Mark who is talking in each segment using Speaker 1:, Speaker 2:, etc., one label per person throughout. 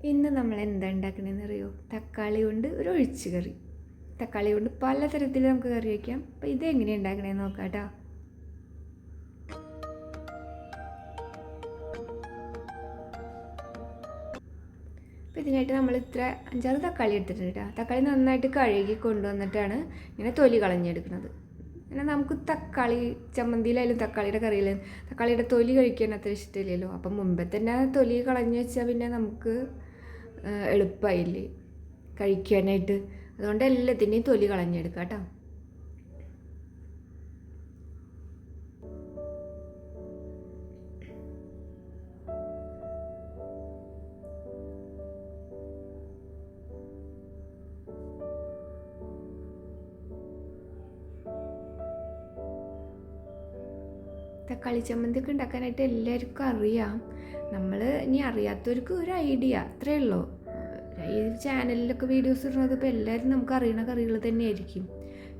Speaker 1: ഇന്ന് നമ്മൾ എന്താ ഉണ്ടാക്കണമെന്ന് അറിയോ? തക്കാളി കൊണ്ട് ഒരു ഒഴിച്ച് കറി. തക്കാളി കൊണ്ട് പലതരത്തിൽ നമുക്ക് കറി വയ്ക്കാം. അപ്പോൾ ഇതെങ്ങനെയാണ് ഉണ്ടാക്കണമെന്ന് നോക്കാം കേട്ടോ. അപ്പോൾ ഇതിനായിട്ട് നമ്മൾ ഇത്ര 5-6 തക്കാളി എടുത്തിട്ടുണ്ട് കേട്ടോ. തക്കാളി നന്നായിട്ട് കഴുകി കൊണ്ടുവന്നിട്ടാണ് ഇങ്ങനെ തൊലി കളഞ്ഞെടുക്കുന്നത്. പിന്നെ നമുക്ക് തക്കാളി ചമ്മന്തിയിലായാലും തക്കാളിയുടെ കറിയിലായാലും തക്കാളിയുടെ തൊലി കഴിക്കാൻ അത്ര ഇഷ്ടമില്ലല്ലോ. അപ്പം മുമ്പേ തന്നെ തൊലി കളഞ്ഞു വെച്ചാൽ പിന്നെ നമുക്ക് എളുപ്പമായില്ലേ കഴിക്കാനായിട്ട്. അതുകൊണ്ട് എല്ലാത്തിൻ്റെയും തൊലി കളഞ്ഞെടുക്കാം കേട്ടോ. തക്കാളി ചമ്മന്തിയൊക്കെ ഉണ്ടാക്കാനായിട്ട് എല്ലാവർക്കും അറിയാം. നമ്മൾ ഇനി അറിയാത്തവർക്ക് ഒരു ഐഡിയ അത്രയേ ഉള്ളൂ. ഈ ചാനലിലൊക്കെ വീഡിയോസ് ഇടുന്നത് ഇപ്പോൾ എല്ലാവരും നമുക്ക് അറിയണ കറികൾ തന്നെയായിരിക്കും.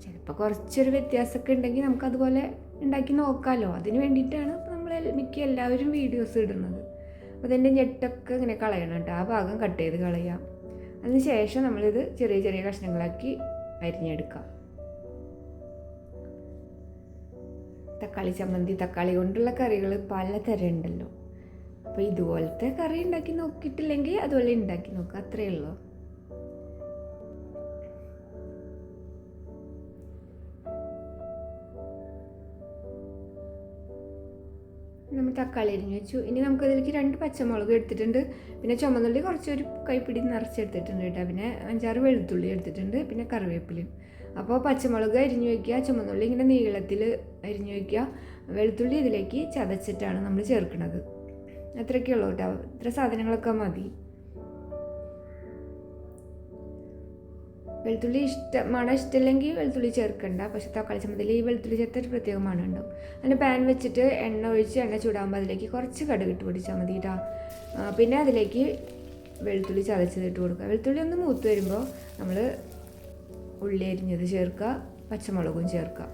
Speaker 1: ചിലപ്പോൾ കുറച്ചൊരു വ്യത്യാസമൊക്കെ ഉണ്ടെങ്കിൽ നമുക്കതുപോലെ ഉണ്ടാക്കി നോക്കാമല്ലോ. അതിന് വേണ്ടിയിട്ടാണ് ഇപ്പോൾ നമ്മൾ എല്ലാവരും വീഡിയോസ് ഇടുന്നത്. അപ്പോൾ അതിൻ്റെ ഞെട്ടൊക്കെ ഇങ്ങനെ കളയണം കേട്ടോ. ആ ഭാഗം കട്ട് ചെയ്ത് കളയാം. അതിന് ശേഷം നമ്മളിത് ചെറിയ ചെറിയ കഷ്ണങ്ങളാക്കി അരിഞ്ഞെടുക്കാം. തക്കാളി ചമ്മന്തി, തക്കാളി കൊണ്ടുള്ള കറികൾ പലതരം ഉണ്ടല്ലോ. അപ്പോൾ ഇതുപോലത്തെ കറി ഉണ്ടാക്കി നോക്കിയിട്ടില്ലെങ്കിൽ അതുപോലെ ഉണ്ടാക്കി നോക്കുക, അത്രയേ ഉള്ളൂ. നമ്മൾ തക്കാളി അരിഞ്ഞ് വെച്ചു. ഇനി നമുക്കതിലേക്ക് 2 പച്ചമുളക് എടുത്തിട്ടുണ്ട്. പിന്നെ ചുമന്നുള്ളി കുറച്ചൊരു കൈപ്പിടി നിറച്ചെടുത്തിട്ടുണ്ട് കേട്ടോ. പിന്നെ 5-6 വെളുത്തുള്ളി എടുത്തിട്ടുണ്ട്. പിന്നെ കറിവേപ്പിലയും. അപ്പോൾ പച്ചമുളക് അരിഞ്ഞു വയ്ക്കുക, ചുമന്നുള്ളി ഇങ്ങനെ നീളത്തിൽ അരിഞ്ഞു വയ്ക്കുക, വെളുത്തുള്ളി ഇതിലേക്ക് ചതച്ചിട്ടാണ് നമ്മൾ ചേർക്കുന്നത്. അത്രയൊക്കെ ഉള്ളൂ കേട്ടോ. ഇത്ര സാധനങ്ങളൊക്കെ മതി. വെളുത്തുള്ളി മണം ഇഷ്ടമില്ലെങ്കിൽ വെളുത്തുള്ളി ചേർക്കണ്ട. പക്ഷേ തക്കാളി ചമ്മന്തിയിൽ ഈ വെളുത്തുള്ളി ചേർത്തൊരു പ്രത്യേക മണം ഉണ്ടാവും. അതിന് പാൻ വെച്ചിട്ട് എണ്ണ ഒഴിച്ച് എണ്ണ ചൂടാകുമ്പോൾ അതിലേക്ക് കുറച്ച് കടുക് ഇട്ട് പൊടിച്ചാൽ മതി കേട്ടോ. പിന്നെ അതിലേക്ക് വെളുത്തുള്ളി ചതച്ചതിട്ട് കൊടുക്കുക. വെളുത്തുള്ളി ഒന്ന് മൂത്ത് വരുമ്പോൾ നമ്മൾ ഉള്ളി അരിഞ്ഞത് ചേർക്കുക, പച്ചമുളകും ചേർക്കുക.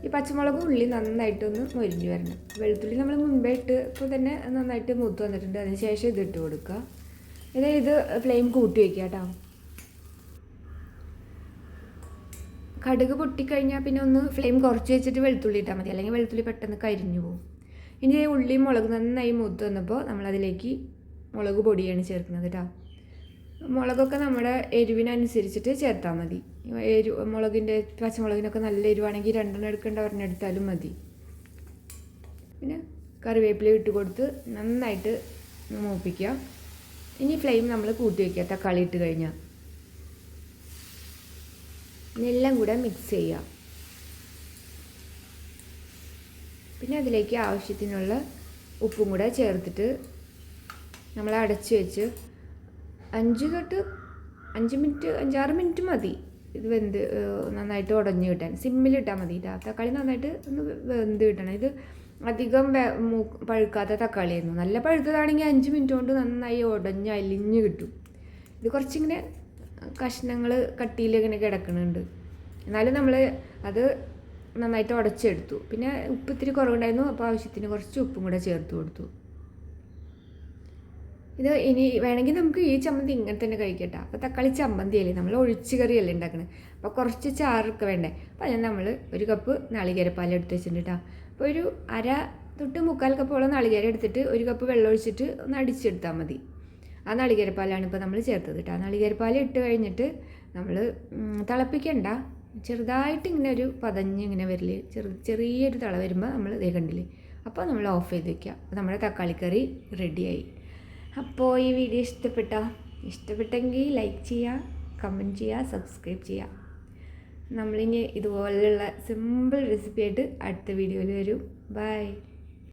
Speaker 1: ഈ പച്ചമുളകും ഉള്ളി നന്നായിട്ടൊന്ന് മൊരിഞ്ഞ് വരണം. വെളുത്തുള്ളി നമ്മൾ മുമ്പേ ഇട്ട് ഇപ്പോൾ തന്നെ നന്നായിട്ട് മൂത്ത് വന്നിട്ടുണ്ട്. അതിന് ശേഷം ഇതിട്ട് കൊടുക്കുക. ഇത് ഫ്ലെയിം കൂട്ടി വയ്ക്കുക കേട്ടോ. കടുക് പൊട്ടിക്കഴിഞ്ഞാൽ പിന്നെ ഒന്ന് ഫ്ലെയിം കുറച്ച് വെച്ചിട്ട് വെളുത്തുള്ളി ഇട്ടാൽ മതി, അല്ലെങ്കിൽ വെളുത്തുള്ളി പെട്ടെന്ന് കരിഞ്ഞു പോകും. ഇനി ഉള്ളിയും മുളക് നന്നായി മൂത്ത് വന്നപ്പോൾ നമ്മളതിലേക്ക് മുളക് പൊടിയാണ് ചേർക്കുന്നത് കേട്ടോ. മുളകൊക്കെ നമ്മുടെ എരിവിനനുസരിച്ചിട്ട് ചേർത്താൽ മതി. മുളകിൻ്റെ പച്ചമുളകിനൊക്കെ നല്ല എരിവാണെങ്കിൽ 2 എടുക്കേണ്ട 1 എടുത്താലും മതി. പിന്നെ കറിവേപ്പില ഇട്ട് കൊടുത്ത് നന്നായിട്ട് മൂപ്പിക്കുക. ഇനി ഫ്ലെയിം നമ്മൾ കൂട്ടി വയ്ക്കുക. തക്കാളി ഇട്ട് കഴിഞ്ഞാൽ എല്ലാം കൂടെ മിക്സ് ചെയ്യുക. പിന്നെ അതിലേക്ക് ആവശ്യത്തിനുള്ള ഉപ്പും കൂടെ ചേർത്തിട്ട് നമ്മൾ അടച്ച് വെച്ച് 5 മിനിറ്റ് 5-6 മിനിറ്റ് മതി ഇത് നന്നായിട്ട് ഉടഞ്ഞ് കിട്ടാൻ. സിമ്മിലിട്ടാൽ മതി. തക്കാളി നന്നായിട്ട് ഒന്ന് വെന്ത് കിട്ടണം. ഇത് അധികം പഴുക്കാത്ത തക്കാളിയായിരുന്നു. നല്ല പഴുത്തതാണെങ്കിൽ 5 മിനിറ്റ് കൊണ്ട് നന്നായി ഉടഞ്ഞ് അലിഞ്ഞ് കിട്ടും. ഇത് കുറച്ചിങ്ങനെ കഷ്ണങ്ങൾ കട്ടിയിൽ ഇങ്ങനെ കിടക്കുന്നുണ്ട്. എന്നാലും നമ്മൾ അത് നന്നായിട്ട് ഉടച്ചെടുത്തു. പിന്നെ ഉപ്പ് ഇത്തിരി കുറവുണ്ടായിരുന്നു. അപ്പോൾ ആവശ്യത്തിന് കുറച്ച് ഉപ്പും കൂടെ ചേർത്ത് കൊടുത്തു. ഇത് ഇനി വേണമെങ്കിൽ നമുക്ക് ഈ ചമ്മന്തി ഇങ്ങനെ തന്നെ കഴിക്കട്ടെ. അപ്പോൾ തക്കാളി ചമ്മന്തിയല്ലേ, നമ്മൾ ഒഴിച്ച് കറിയല്ലേ ഉണ്ടാക്കുന്നത്. അപ്പോൾ കുറച്ച് ചാറൊക്കെ വേണ്ടേ. അപ്പോൾ അതിന് നമ്മൾ 1 കപ്പ് നാളികേരപ്പാൽ എടുത്ത് വെച്ചിട്ടുണ്ട് കേട്ടോ. അപ്പോൾ ഒരു 1/2 തൊട്ട് 3/4 കപ്പോളം നാളികേരം എടുത്തിട്ട് 1 കപ്പ് വെള്ളം ഒഴിച്ചിട്ട് ഒന്ന് അടിച്ചെടുത്താൽ മതി. ആ നാളികേരപ്പാലാണ് ഇപ്പോൾ നമ്മൾ ചേർത്തത് കേട്ടോ. നാളികേരപ്പാൽ ഇട്ട് കഴിഞ്ഞിട്ട് നമ്മൾ തിളപ്പിക്കണ്ട, ചെറുതായിട്ട് ഇങ്ങനെ ഒരു പതഞ്ഞിങ്ങനെ വരില്ലേ, ചെറിയൊരു തിള വരുമ്പോൾ നമ്മൾ ഇതേ കണ്ടില്ലേ. അപ്പോൾ നമ്മൾ ഓഫ് ചെയ്ത് വയ്ക്കുക. അപ്പോൾ നമ്മുടെ തക്കാളിക്കറി റെഡിയായി. അപ്പോൾ ഈ വീഡിയോ ഇഷ്ടപ്പെട്ടെങ്കിൽ ലൈക്ക് ചെയ്യുക, കമൻറ്റ് ചെയ്യുക, സബ്സ്ക്രൈബ് ചെയ്യുക. നമ്മളിനി ഇതുപോലെയുള്ള സിമ്പിൾ റെസിപ്പി ആയിട്ട് അടുത്ത വീഡിയോയിൽ വരും. ബൈ.